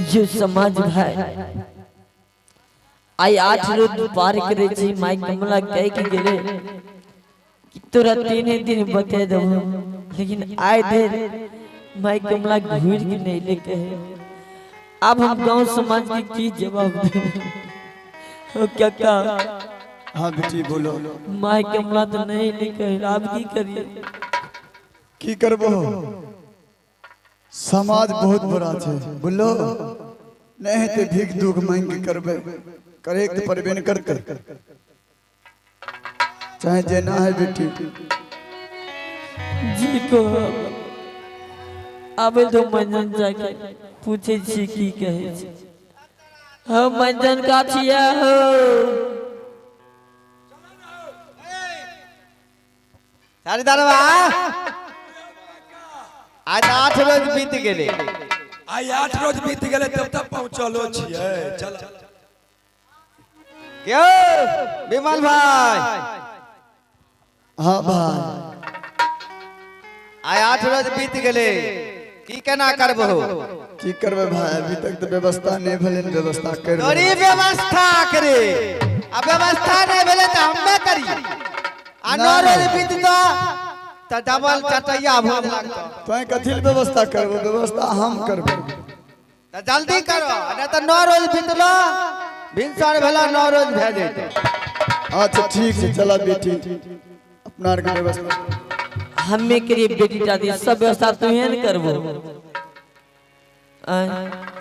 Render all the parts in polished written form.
यो समाज भाई आई 8 रोज पार करे छी माई कमला कह के गेले कि तोरा 3 दिन बते देबो लेकिन आए देर माई कमला घूर के नहीं लेके है। अब हम गांव समाज की जवाब दें क्या क्या? हाँ बेटी बोलो। माई कमला तो नहीं लेके आप की करिए की करबो? समाज बहुत बड़ा है बोलो नहीं तो भीख दुख मांग के करबे करे तो परबे न करते चाहे जेना है बेटी जी को अब तो मंजन जाके पूछे छी की कहे छी। हम मंजन का छिया हो सारी दरवा आज 8 रोज बीत गेले। आई 8 रोज बीत गेले तब तक पहुंचलो छिए। चल क्यों विमल भाई? हाँ भाई आई 8 रोज बीत गेले की केना करबो? की करबे भाई अभी तक तो व्यवस्था नहीं भेले। व्यवस्था कर तोरी व्यवस्था करे अब व्यवस्था नहीं भेले त हम्मे करी आ 9 रोज बीत तो डबल चटैया भोग लगतो। तो कथी व्यवस्था करबो? व्यवस्था हम करबो तो जल्दी करो नहीं तो 9 रोज बीतलो भिनसर भेला 9 रोज भे जेते। अच्छा ठीक है चला बेटी अपना के व्यवस्था हमें करिए बेटी दादी सब व्यवस्था तुहे न करबो।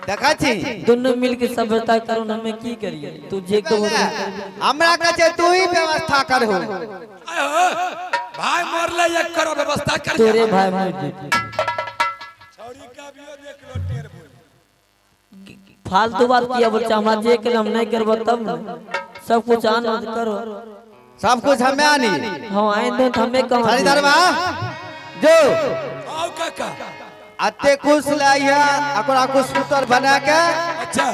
देखा छी दोनों मिल के सब व्यवस्था करो न हमें की करिए? तू जे कहो हमरा कहे तू ही व्यवस्था करहो। भाई मरले एक करो व्यवस्था कर तोरे भाई मर जे छौरी का बियो देख लो टेर बोल फालतू बात किया बच्चा हमरा जे कर हम नहीं करबो तब न सब कुछ आन करो सब कुछ हमें आनी। हां आए दे हमें कहां सारी दरवा जो आओ काका अते कुछ लाइया अकरा कुछ सूतर बना के अच्छा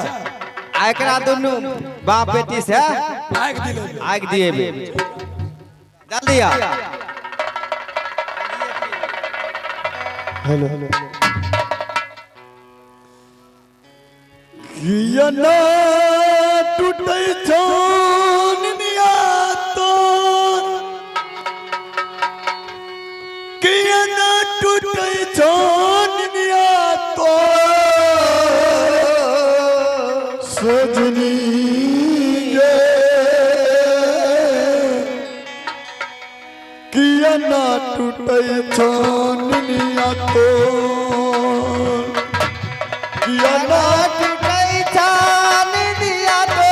एकरा दोनों बाप बेटी से आग दिए जल्दी आ। हेलो किया ना टूटे छोनिया तो किया ना टूटे छोनिया तो सजनी किया ना टूटे छोनिया तो किया ना टूटे छान दिया तो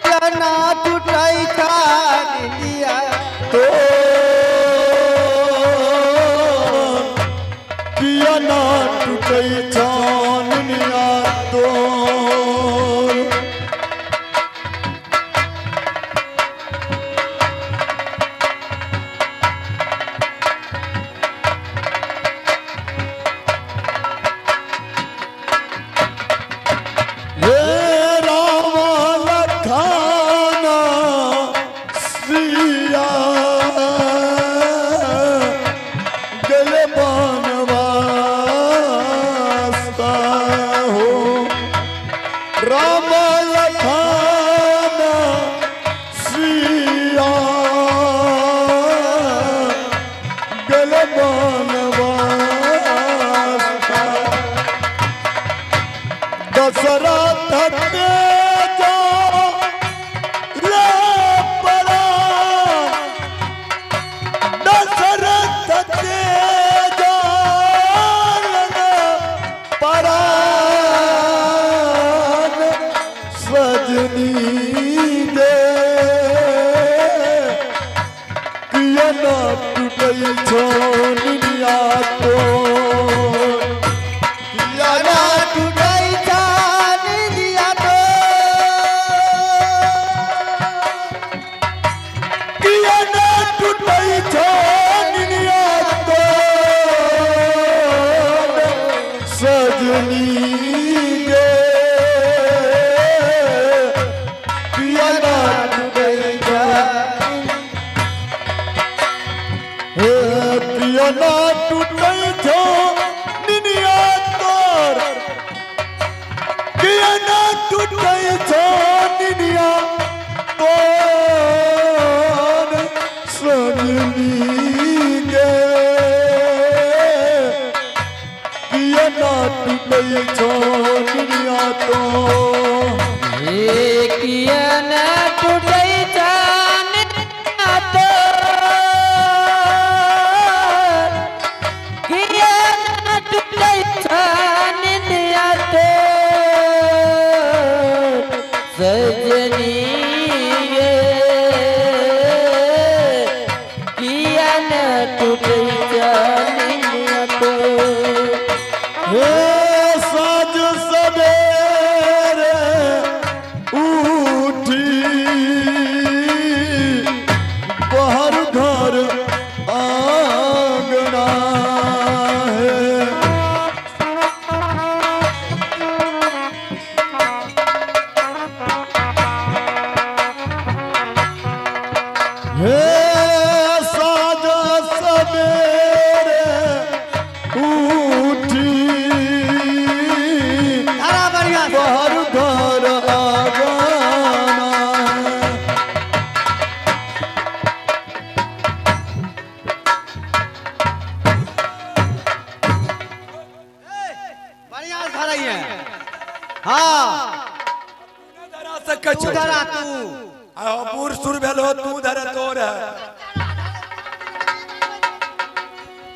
किया ना टूटे छान दिया तो किया ना टूटे छोनिया तो किया ना टूटे छोनिया निनिया तो किया ना टूटई जान दिया तो किया ना टूटई निनिया तो सजनी गे किया ना टूटई पिया ना टूटई छो निनिया तोर पिया ना टूटई छो निनिया तोर सजनी गे पिया ना टूटई छो निनिया तो किया ना टूटई जान तो किया ना टूटई जान दिया तो सजनी ये किया ना टूटई जान दिया तो हे साज सवेरे उठी बाहर घर आंगना है हे साज सवेरे उठी धारा बढ़िया से। बाहर घर आंगना है बढ़िया से धरई है। हाँ धरा सकै तू छौ धरा तू आ बूढ़ सुर भेलो तू धरे तोर है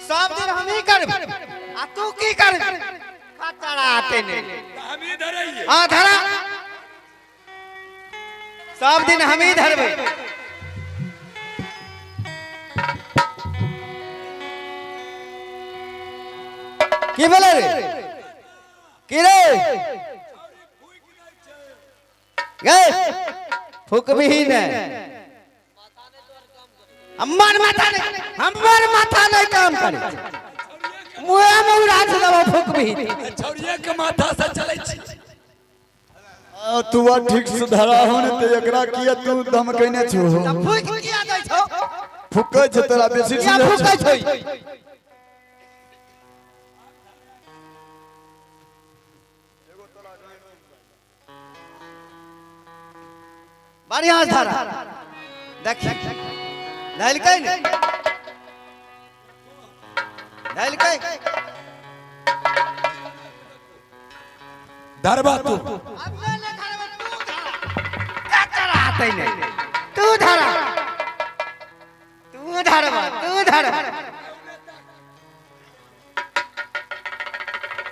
सब दिन हम ही करब आ तू की करब खतरा आते नहीं हम ही धरैये हाँ धरा सब दिन हम ही धरबे की बोले रे की रे गए फूक भी ने हमर माथा नहीं काम करे मुए में उड़ा से दबा फूक भी छौरिये के माथा से चलै छी तू ठीक से धरा हो ने ते एकरा किया तू दम कइने छु फूक किया दै छौ फुकै छ तोरा बेसी किया फूकै छै बढ़िया से धरा देखी धैलकै ने धैलकै धरबा तू आते नहीं तू धरा तू धरबा तू धरबा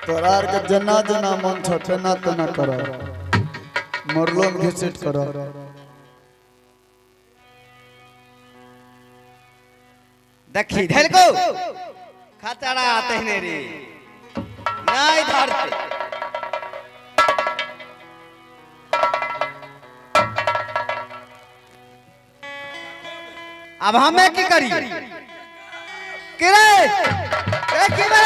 तोरा आर के जना जना मन छ तेना तेना कर मरलो में घिसिट कर देखी धैलको खतरा आते नहीं रे नहीं धरते अब हमें की करी कि रे की रे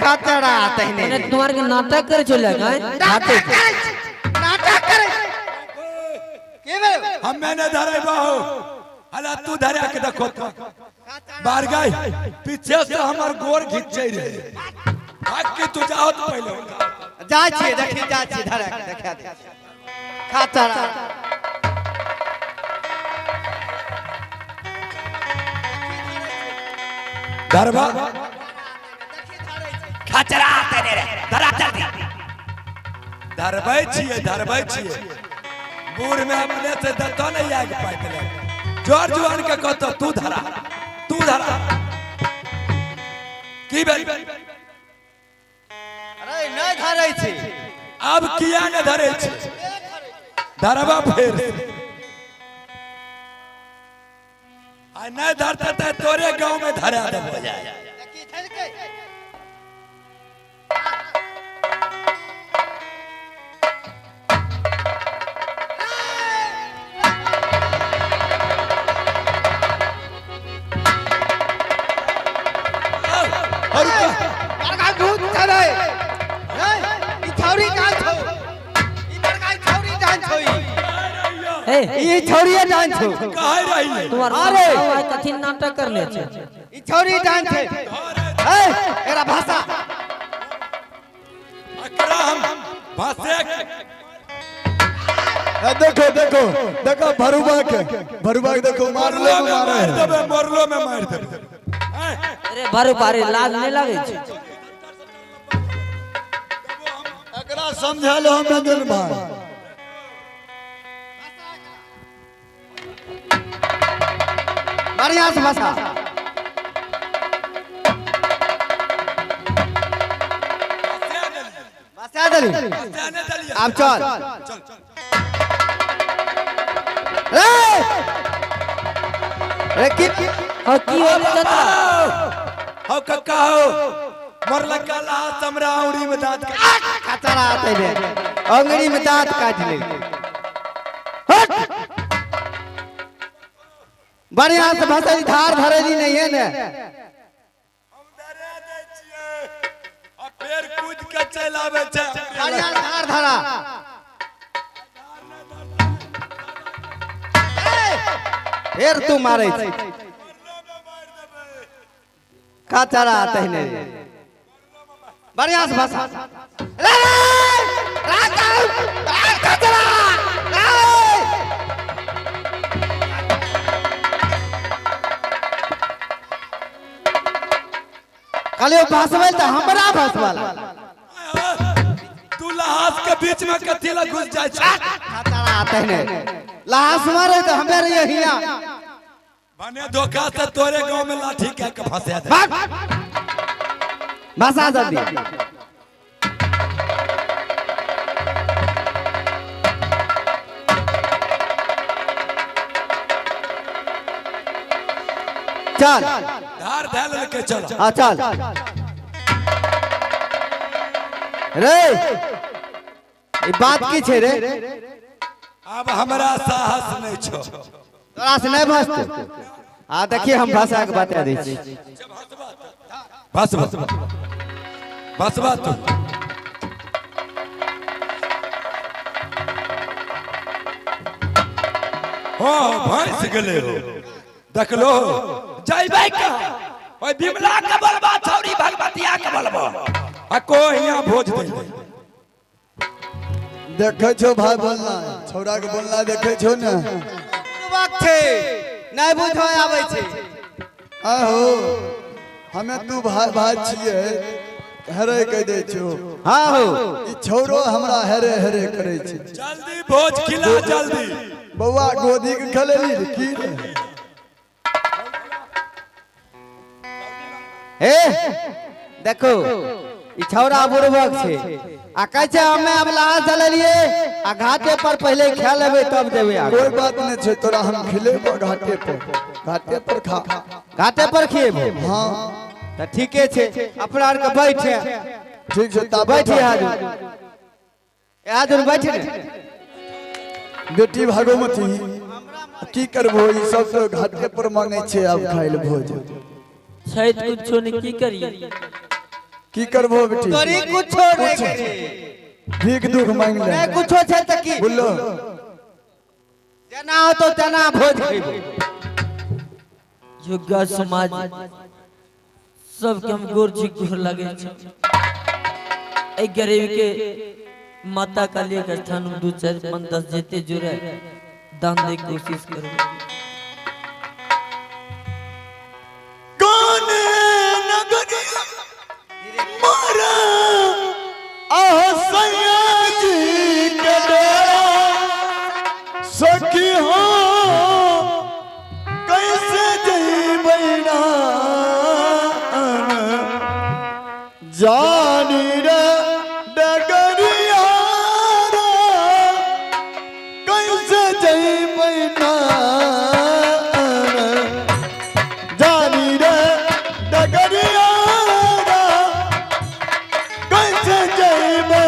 खतरा आते ही मैंने नहीं तुम्हारे के नाटक कर चले गए नाटक करे के रे हम मैंने धरे बाहो हला तू धरे के देखो तो बार गई पीछे से हमर गोर घिंचे रे भाग के तू जाओ तो पहले जा छी देखी जा छी धरा के देखा दे खतरा धरबा खतरा आते रे धरा जल्दी धरबै छियै बूढ़ में अपने से दतो नहीं आग पाइ देले जोर जुआन के कहतो तू धरा की भेल अरे नहीं धरे छे अब किया न धरे छे धरबा फेर आ नहीं धरता त तोरे गांव में धरा देबो जाए और बड़का भूत धरे ई छौरी जान छौ ई बड़का छौरी जान छौ ए ई छौरी जान छौ कहे रही तुम्हार अरे! कथी नाटक कर ले छे ई छौरी जान छे ए एरा भाषा अकरा हम भाषे देखो देखो देखो भरुबा के देखो मार ले मारे देबे मोरलो में मार देबे अरे बारे बारे लाज नहीं लगे छे एकरा समझा लो हम दिन भाई बढ़िया से भाषा भाषा दली अब चल ए की और की हो चाचा हो कक्का हो मरला काला समरा उड़ी में दांत खतरा आते ने अंगड़ी में दांत काट ले हट बढ़िया से भाषा धार धरेली नहीं है ने हम डरे दे छिए आ फेर कूद के चल आवे छै बढ़िया धार धरा फेर तू मारे छै खतरा आते ने बढ़िया से भाषा रे राजा खतरा खाली भाषवे तो हमरा भाषवाला तू लहास के बीच में कथी ला घुस जाय छै खतरा आते ने लाश मारे तो हमें रहिए हिया बने धोखा से तोरे गांव में लाठी के फंसा दे भाग भाषा जल्दी चल धार धैल लेके चल हाँ चल रे ये बात की छे रे अब हमरा साहस नहीं छो तोरा से नहीं भस्त आ देखिए हम भाषा के बता दै छी बस बस बस बात तू हो भैंस गेले हो देखलो जइबै का ओइ बिमला के बलबा छौरी भगवतिया के बलबा आ को हिया भोज दे देखे छो भाई बोलना छौड़ा के बोलना देखे छो ना बात छे नहीं बुझो आवे छे आहो हमें तू भाई भाई छिए हेरे कह दे छो हाँ हो ई छौरो हमरा हेरे हेरे करे छै जल्दी भोज खिला जल्दी बौआ गोदी के खलेली रे की रे ए देखो ई छौरा बुड़बक छे आ कह छे हमें अब लाश जललिए आ घाटे पर पहले खा लेबे तब देबे आगे कोई बात नहीं छै तोरा हम खिलेबो घाटे पर खा घाटे पर खिएबो हाँ त ठीके छे अपना आर के बैठे ठीक छै ता बैठे हाजुर ए हाजुर बैठे ने बेटी भागोमती की करबो ई सब तो घाटे पर मांगे छै अब खाइल भोज शायद कुछो नहीं की करिए की करबो बेटी तोरी कुछो नहीं करे भीख दुख मांग ले नहीं कुछो छे त की बोलो जना हो तो तना भोज खइबो योग्य समाज सबके हम गोर जी गोर लगे छै ए गरीब के माता काली के स्थान में 2 4 5 10 जेते जुड़े दान दे कोशिश करो कौन नगरी मारा आह सैया जी के डेरा सखी हो कैसे जइबै ना जानी रे डगरिया कैसे जइबैना जानी रे डगरिया कैसे जइबै